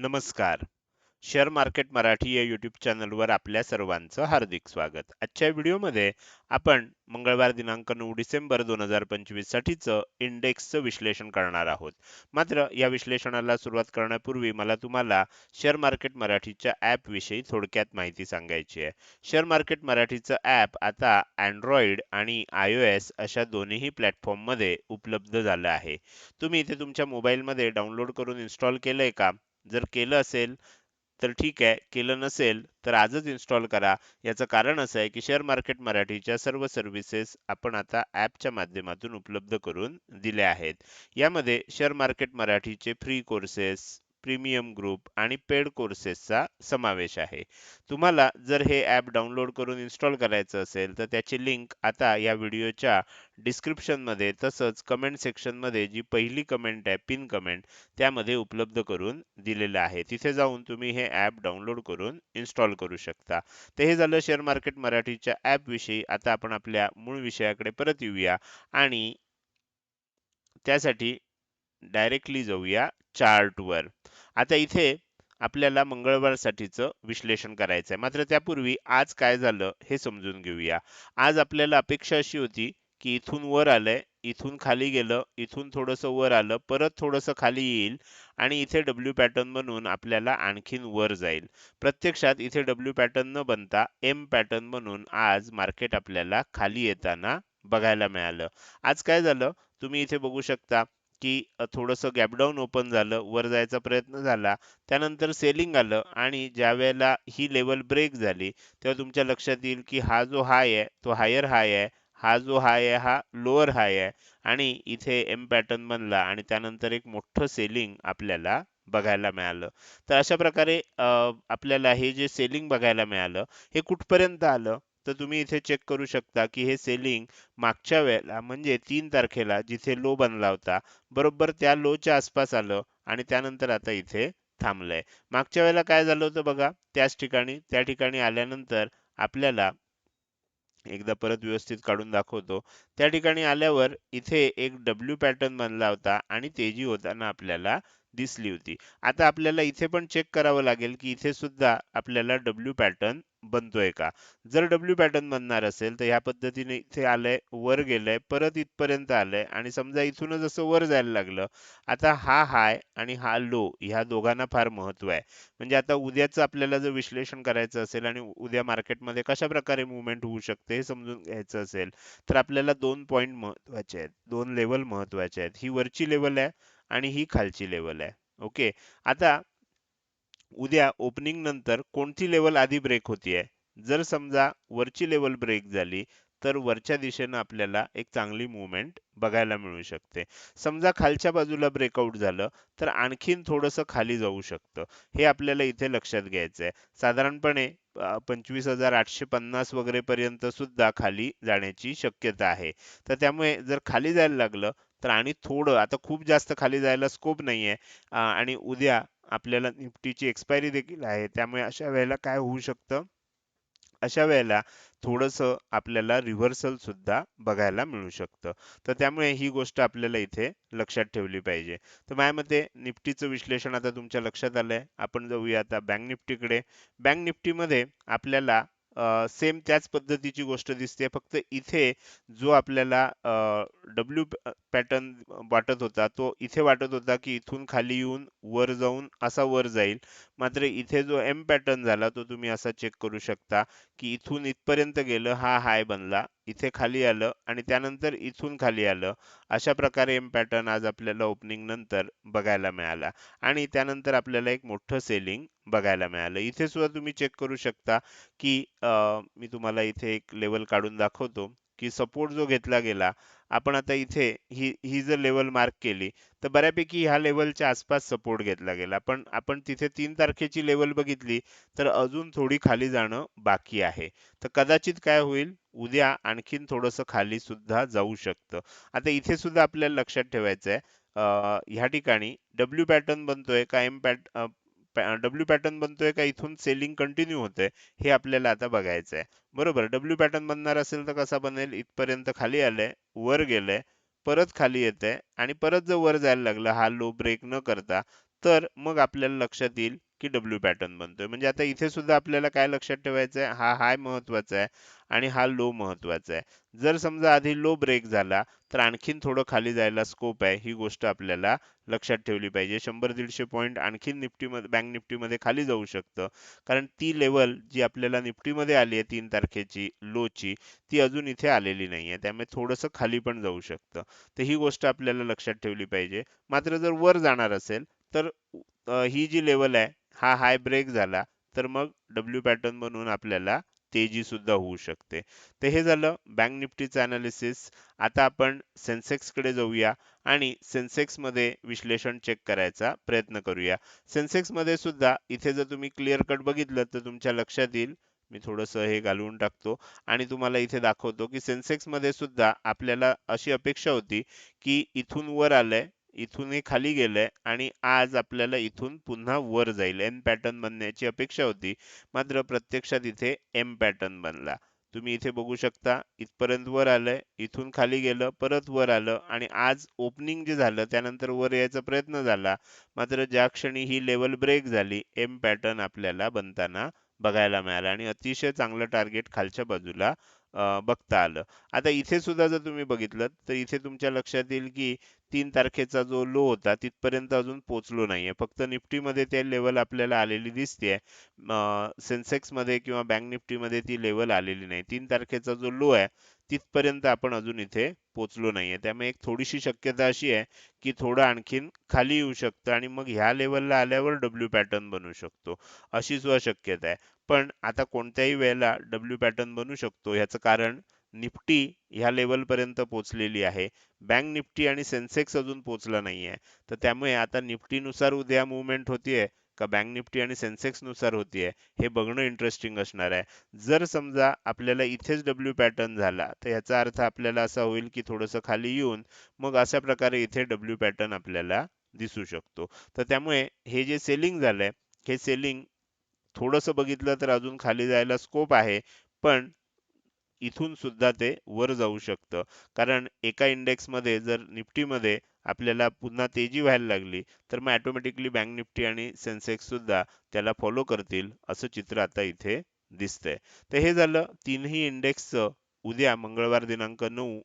नमस्कार. Share market Marathi या YouTube चॅनलवर आपल्या सर्वांचं हार्दिक स्वागत. आजच्या व्हिडिओमध्ये आपण मंगळवार दिनांक 9 डिसेंबर 2025 साठीचं इंडेक्सचं विश्लेषण करणार आहोत. मात्र या विश्लेषणाला सुरुवात करण्यापूर्वी मला तुम्हाला शेअर मार्केट मराठीच्या ॲप विषयी थोडक्यात माहिती सांगायची आहे. शेअर मार्केट मराठीचं ॲप आता Android आणि iOS अशा दोन्ही प्लॅटफॉर्ममध्ये उपलब्ध झालं आहे. तुम्ही इथे तुमच्या मोबाईलमध्ये डाउनलोड करून इन्स्टॉल केलंय का? जर केलं असेल तर ठीक आहे, केलं नसेल तर आजच इन्स्टॉल करा. याचं कारण असं आहे की शेअर मार्केट मराठीच्या सर्व सर्व्हिसेस आपण आता ॲपच्या माध्यमातून उपलब्ध करून दिल्या आहेत. यामध्ये शेअर मार्केट मराठीचे फ्री कोर्सेस, प्रीमियम ग्रुप आणि पेड कोर्सेसचा समावेश आहे. तुम्हाला जर हे ॲप डाउनलोड करून इन्स्टॉल करायचं असेल तर त्याची लिंक आता या व्हिडिओच्या डिस्क्रिप्शनमध्ये तसंच कमेंट सेक्शनमध्ये जी पहिली कमेंट आहे, पिन कमेंट त्यामध्ये उपलब्ध करून दिलेलं आहे. तिथे जाऊन तुम्ही हे ॲप डाउनलोड करून इन्स्टॉल करू शकता. तर हे झालं शेअर मार्केट मराठीच्या ॲप विषयी. आता आपण आपल्या मूळ विषयाकडे परत येऊया आणि त्यासाठी डायरेक्टली जाऊया चार्टवर. आता इथे आपल्याला मंगळवारसाठीचं विश्लेषण करायचं आहे. मात्र त्यापूर्वी आज काय झालं हे समजून घेऊया. आज आपल्याला अपेक्षा अशी होती की इथून वर आलंय, इथून खाली गेलं, इथून थोडंसं वर आलं, परत थोडंसं खाली येईल आणि इथे डब्ल्यू पॅटर्न बनून आपल्याला आणखीन वर जाईल. प्रत्यक्षात इथे डब्ल्यू पॅटर्न न बनता एम पॅटर्न बनून आज मार्केट आपल्याला खाली येताना बघायला मिळालं. आज काय झालं तुम्ही इथे बघू शकता की थोडंसं गॅप डाऊन ओपन झालं, वर जायचा प्रयत्न झाला, त्यानंतर सेलिंग आलं आणि ज्या वेळेला ही लेवल ब्रेक झाली तेव्हा तुमच्या लक्षात येईल की हा जो हाय आहे तो हायर हाय आहे, हा जो हाय आहे हा लोअर हाय आहे आणि इथे एम पॅटर्न बनला आणि त्यानंतर एक मोठं सेलिंग आपल्याला बघायला मिळालं. तर अशा प्रकारे आपल्याला हे जे सेलिंग बघायला मिळालं हे कुठपर्यंत आलं तर तुम्ही इथे चेक करू शकता की हे सेलिंग मागच्या वेळेला म्हणजे 3 तारखेला जिथे लो बनला होता बरोबर त्या लोच्या आसपास आलं आणि त्यानंतर आता इथे थांबलंय. मागच्या वेळेला काय झालं होतं बघा त्याच ठिकाणी त्या ठिकाणी आल्यानंतर आपल्याला एकदा परत व्यवस्थित काढून दाखवतो. त्या ठिकाणी आल्यावर इथे एक डब्ल्यू पॅटर्न बनला होता आणि तेजी होताना आपल्याला दिसली होती. आता आपल्याला इथे पण चेक करावं लागेल की इथे सुद्धा आपल्याला डब्ल्यू पॅटर्न बनतोय का. जर डब्ल्यू पॅटर्न बनणार असेल तर ह्या पद्धतीने इथे आलंय, वर गेलंय, परत इथपर्यंत आलंय आणि समजा इथूनच असं वर जायला लागलं. आता हा हाय आणि हा लो ह्या दोघांना फार महत्व आहे. म्हणजे आता उद्याचं आपल्याला जर विश्लेषण करायचं असेल आणि उद्या मार्केटमध्ये कशा प्रकारे मूव्हमेंट होऊ शकते हे समजून घ्यायचं असेल तर आपल्याला 2 पॉइंट महत्वाचे आहेत, 2 लेवल महत्वाचे आहेत. ही वरची लेवल आहे आणि ही खालची लेवल आहे. ओके. आता उद्या ओपनिंग नंतर कोणती लेवल आधी ब्रेक होतीये? जर समजा वरची लेवल ब्रेक झाली तर वरच्या दिशेनं आपल्याला एक चांगली मूव्हमेंट बघायला मिळू शकते. समजा खालच्या बाजूला ब्रेकआउट झालं तर आणखीन थोडंसं खाली जाऊ शकतं. हे आपल्याला इथे लक्षात घ्यायचं आहे. साधारणपणे 25,850 वगैरे पर्यंत सुद्धा खाली जाण्याची शक्यता आहे. तर त्यामुळे जर खाली जायला लागलं तर आणि थोडं आता खूप जास्त खाली जायला स्कोप नाहीये आणि उद्या आपल्याला निफ्टीची एक्सपायरी देखील आहे. त्यामुळे अशा वेळेला काय होऊ शकतं? अशा वेळेला थोडंसं आपल्याला रिव्हर्सल सुद्धा बघायला मिळू शकतं. तर त्यामुळे ही गोष्ट आपल्याला इथे लक्षात ठेवली पाहिजे. तर माझ्या मते निफ्टीचं विश्लेषण आता तुमच्या लक्षात आलंय. आपण जाऊया आता बँक निफ्टीकडे. बँक निफ्टीमध्ये आपल्याला सेम त्याच पद्धतीची गोष्ट दिसते. फक्त इथे जो आपल्याला डब्ल्यू पॅटर्न वाटत होता, तो इथे वाटत होता की इथून खाली येऊन वर जाऊन असा वर जाईल. मात्र इथे जो एम पॅटर्न झाला तो तुम्ही असा चेक करू शकता की इथून इथपर्यंत गेलं, हा हाय बनला, इथे खाली आलं आणि त्यानंतर इथून खाली आलं. अशा प्रकारे एम पॅटर्न आज आपल्याला ओपनिंग नंतर बघायला मिळाला आणि त्यानंतर आपल्याला एक मोठं सेलिंग बघायला मिळालं. इथे सुद्धा तुम्ही चेक करू शकता की मी तुम्हाला इथे एक लेवल काढून दाखवतो की सपोर्ट जो घेतला गेला, आपण आता इथे ही ही जर लेवल मार्क केली तर बऱ्यापैकी ह्या लेवलच्या आसपास सपोर्ट घेतला गेला. पण आपण तिथे 3 तारखेची लेवल बघितली तर अजून थोडी खाली जाणं बाकी आहे. तर कदाचित काय होईल, उद्या आणखीन थोडंसं खाली सुद्धा जाऊ शकतं. आता इथे सुद्धा आपल्याला लक्षात ठेवायचं आहे, ह्या ठिकाणी डब्ल्यू पॅटर्न बनतोय का डब्ल्यू पॅटर्न बनतोय का इथून सेलिंग कंटिन्यू होतंय हे आपल्याला आता बघायचं आहे. बरोबर, डब्ल्यू पॅटर्न बनणार असेल तर कसा बनेल, इथपर्यंत खाली आलंय, वर गेलंय, परत खाली येतंय आणि परत जर वर जायला लागलं हा लो ब्रेक न करता तर मग आपल्याला लक्षात येईल की डब्ल्यू पॅटर्न बनतोय. म्हणजे आता इथे सुद्धा आपल्याला काय लक्षात ठेवायचं आहे, हा हाय महत्वाचा आहे आणि हा लो महत्वाचा आहे. जर समजा आधी लो ब्रेक झाला तर आणखीन थोडं खाली जायला स्कोप आहे, ही गोष्ट आपल्याला लक्षात ठेवली पाहिजे. 100-150 पॉईंट आणखीन निफ्टीमध्ये, बँक निफ्टीमध्ये खाली जाऊ शकतं. कारण ती लेवल जी आपल्याला निफ्टीमध्ये आली आहे 3 तारखेची लोची, ती अजून इथे आलेली नाहीये. त्यामुळे थोडंसं खाली पण जाऊ शकतं. तर ही गोष्ट आपल्याला लक्षात ठेवली पाहिजे. मात्र जर वर जाणार असेल तर ही जी लेवल आहे, हा हाय ब्रेक झाला तर मग डब्ल्यू पॅटर्न बनवून आपल्याला तेजी सुद्धा होऊ शकते. तर हे झालं बँक निफ्टीचं अनालिसिस. आता आपण सेन्सेक्स कडे जाऊया आणि सेन्सेक्स मध्ये विश्लेषण चेक करायचा प्रयत्न करूया. सेन्सेक्स मध्ये सुद्धा इथे जर तुम्ही क्लिअर कट बघितलं तर तुमच्या लक्षात येईल. मी थोडंसं हे घालवून टाकतो आणि तुम्हाला इथे दाखवतो की सेन्सेक्स मध्ये सुद्धा आपल्याला अशी अपेक्षा होती की इथून वर आलंय, इथून हे खाली गेलंय आणि आज आपल्याला इथून पुन्हा वर जाईल. एन पॅटर्न बनण्याची अपेक्षा होती. मात्र प्रत्यक्षात इथे एम पॅटर्न बनला. तुम्ही इथे बघू शकता, इथपर्यंत वर आलंय, इथून खाली गेलं, परत वर आलं आणि आज ओपनिंग जे झालं त्यानंतर वर यायचा प्रयत्न झाला. मात्र ज्या क्षणी ही लेवल ब्रेक झाली, एम पॅटर्न आपल्याला बनताना बघायला मिळालं आणि अतिशय चांगलं टार्गेट खालच्या बाजूला बघता आलं. आता इथे सुद्धा जर तुम्ही बघितलं तर इथे तुमच्या लक्षात येईल की 3 तारखेचा जो लो होता तिथपर्यंत अजून पोहोचलो नाहीये. फक्त निफ्टीमध्ये ते लेवल आपल्याला आलेली दिसतेय. सेन्सेक्समध्ये किंवा बँक निफ्टीमध्ये ती लेवल आलेली नाही. 3 तारखेचा जो लो आहे तिथपर्यंत आपण अजून इथे पोहोचलो नाहीये. त्यामुळे एक थोडीशी शक्यता अशी आहे की थोडं आणखीन खाली येऊ शकतं आणि मग ह्या लेवलला आल्यावर डब्ल्यू पॅटर्न बनू शकतो. अशी सुद्धा शक्यता आहे. पण आता कोणत्याही वेळेला डब्ल्यू पॅटर्न बनू शकतो ह्याचं कारण निफ्टी ह्या लेवलपर्यंत पोहोचलेली आहे. बँक निफ्टी आणि सेन्सेक्स अजून पोहोचला नाहीये. तर त्यामुळे आता निफ्टीनुसार उद्या मूव्हमेंट होतीये का बँक निफ्टी आणि सेन्सेक्स नुसार होतीये, हे बघणं इंटरेस्टिंग असणार आहे. जर समजा आपल्याला इथेच डब्ल्यू पॅटर्न झाला तर याचा अर्थ आपल्याला असा होईल की थोडंसं खाली येऊन मग अशा प्रकारे इथे डब्ल्यू पॅटर्न आपल्याला दिसू शकतो. तर त्यामुळे हे जे सेलिंग झालंय, हे सेलिंग थोडंसं बघितलं तर अजून खाली जायला स्कोप आहे. पण इथून सुद्धा ते वर जाऊ शकतं. कारण एका इंडेक्समध्ये जर निफ्टीमध्ये आपल्याला पुन्हा तेजी व्हायला लागली, तर मग ऑटोमॅटिकली बँक निफ्टी आणि सेन्सेक्स सुद्धा त्याला फॉलो करतील, असं चित्र आता इथे दिसतंय. तर हे झालं तीनही इंडेक्सचं उद्या मंगळवार दिनांक 9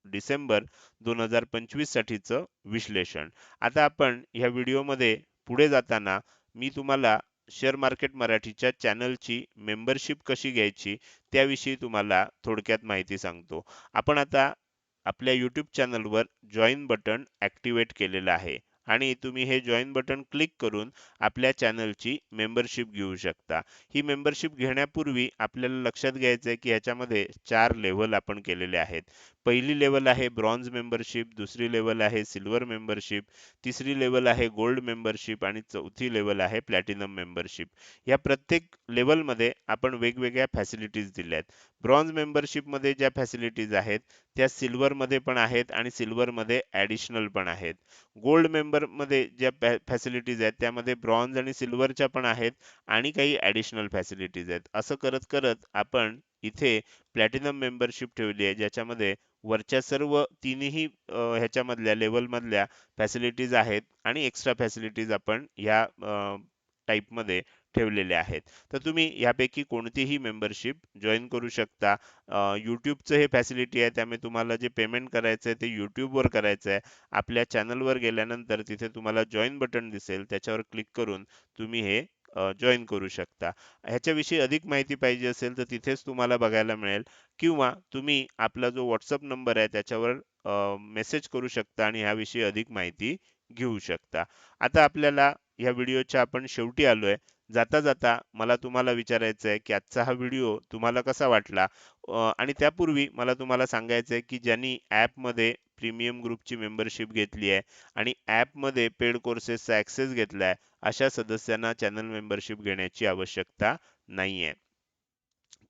डिसेंबर 2025 साठीचं विश्लेषण. आता आपण ह्या व्हिडिओमध्ये पुढे जाताना मी तुम्हाला शेअर मार्केट मराठीच्या चॅनलची मेंबरशिप कशी घ्यायची त्याविषयी तुम्हाला थोडक्यात माहिती सांगतो. आपण आता आपल्या YouTube चॅनलवर जॉइन बटन ॲक्टिव्हेट केलेलं आहे आणि तुम्ही हे जॉइन बटन क्लिक करून आपल्या चॅनलची मेंबरशिप घेऊ शकता. ही मेंबरशिप घेण्यापूर्वी आपल्याला लक्षात घ्यायचं आहे की ह्याच्यामध्ये 4 लेव्हल आपण केलेले आहेत. पहिली लेव्हल आहे ब्रॉन्झ मेंबरशिप, दुसरी लेव्हल आहे सिल्वर मेंबरशिप, तिसरी लेव्हल आहे गोल्ड मेंबरशिप आणि चौथी लेव्हल आहे प्लॅटिनम मेंबरशिप. या प्रत्येक लेव्हलमध्ये आपण वेगवेगळ्या फॅसिलिटीज दिल्या आहेत. ब्रॉन्झ मेंबरशिपमध्ये ज्या फॅसिलिटीज आहेत त्या सिल्वरमध्ये पण आहेत आणि सिल्वरमध्ये ॲडिशनल पण आहेत. गोल्ड मेंबरमध्ये ज्या फॅसिलिटीज आहेत त्यामध्ये ब्रॉन्झ आणि सिल्वरच्या पण आहेत आणि काही ॲडिशनल फॅसिलिटीज आहेत. असं करत करत आपण इथे प्लॅटिनम मेंबरशिप ठेवली आहे, ज्याच्यामध्ये वरच्या सर्व तिन्ही ह्याच्यामधल्या लेव्हलमधल्या फॅसिलिटीज आहेत आणि एक्स्ट्रा फॅसिलिटीज आपण ह्या टाईपमध्ये ठेवलेल्या आहेत. तर तुम्ही यापैकी कोणतीही मेंबरशिप जॉइन करू शकता. YouTubeचं हे फॅसिलिटी आहे, त्यामुळे तुम्हाला जे पेमेंट करायचं आहे ते YouTubeवर करायचं आहे. आपल्या चॅनलवर गेल्यानंतर तिथे तुम्हाला जॉइन बटन दिसेल, त्याच्यावर क्लिक करून तुम्ही हे जॉइन करू शकता. ह्याच्याविषयी अधिक माहिती पाहिजे असेल तर तिथेच तुम्हाला बघायला मिळेल किंवा तुम्ही आपला जो WhatsApp नंबर आहे त्याच्यावर मेसेज करू शकता आणि ह्याविषयी अधिक माहिती घेऊ शकता. आता आपल्याला ह्या व्हिडिओच्या आपण शेवटी आलोय. जाता जाता मला तुम्हाला विचारायचं आहे की आजचा हा व्हिडिओ तुम्हाला कसा वाटला? आणि त्यापूर्वी मला तुम्हाला सांगायचं आहे की ज्यांनी ॲपमध्ये प्रीमियम ग्रुपची मेंबरशिप घेतली आहे आणि ॲपमध्ये पेड कोर्सेसचा ॲक्सेस घेतला आहे, अशा सदस्यांना चॅनल मेंबरशिप घेण्याची आवश्यकता नाहीये.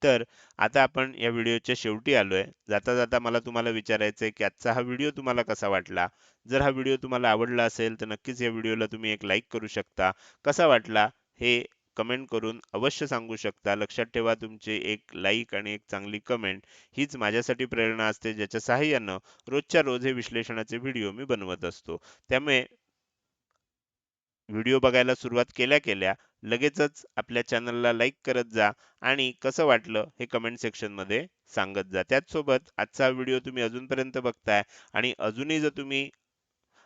तर आता आपण या व्हिडिओच्या शेवटी आलोय. जाता जाता मला तुम्हाला विचारायचं आहे की आजचा हा व्हिडिओ तुम्हाला कसा वाटला? जर हा व्हिडिओ तुम्हाला आवडला असेल तर नक्कीच या व्हिडिओला तुम्ही एक लाईक करू शकता. कसा वाटला हे कमेंट करून अवश्य सांगू शकता. लक्षात ठेवा, तुमचे एक लाईक आणि एक चांगली कमेंट हीच माझ्यासाठी प्रेरणा असते, ज्याच्या सहाय्यानं रोजच्या रोज हे विश्लेषणाचे व्हिडिओ मी बनवत असतो. त्यामुळे व्हिडिओ बघायला सुरुवात केल्या लगेचच आपल्या चॅनलला लाईक करत जा आणि कसं वाटलं हे कमेंट सेक्शनमध्ये सांगत जा. त्याचसोबत आजचा व्हिडिओ तुम्ही अजूनपर्यंत बघताय आणि अजूनही जर तुम्ही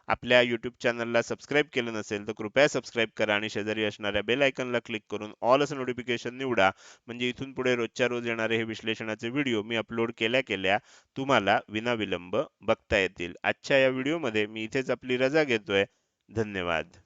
आपल्या YouTube चॅनलला सबस्क्राईब केलं नसेल, तर कृपया सबस्क्राईब करा आणि शेजारी असणाऱ्या बेल आयकॉनला क्लिक करून ऑल असं नोटिफिकेशन निवडा. म्हणजे इथून पुढे रोजच्या रोज येणारे हे विश्लेषणाचे व्हिडिओ मी अपलोड केल्या तुम्हाला विनाविलंब बघता येतील. आजच्या या व्हिडिओमध्ये मी इथेच आपली रजा घेतोय. धन्यवाद.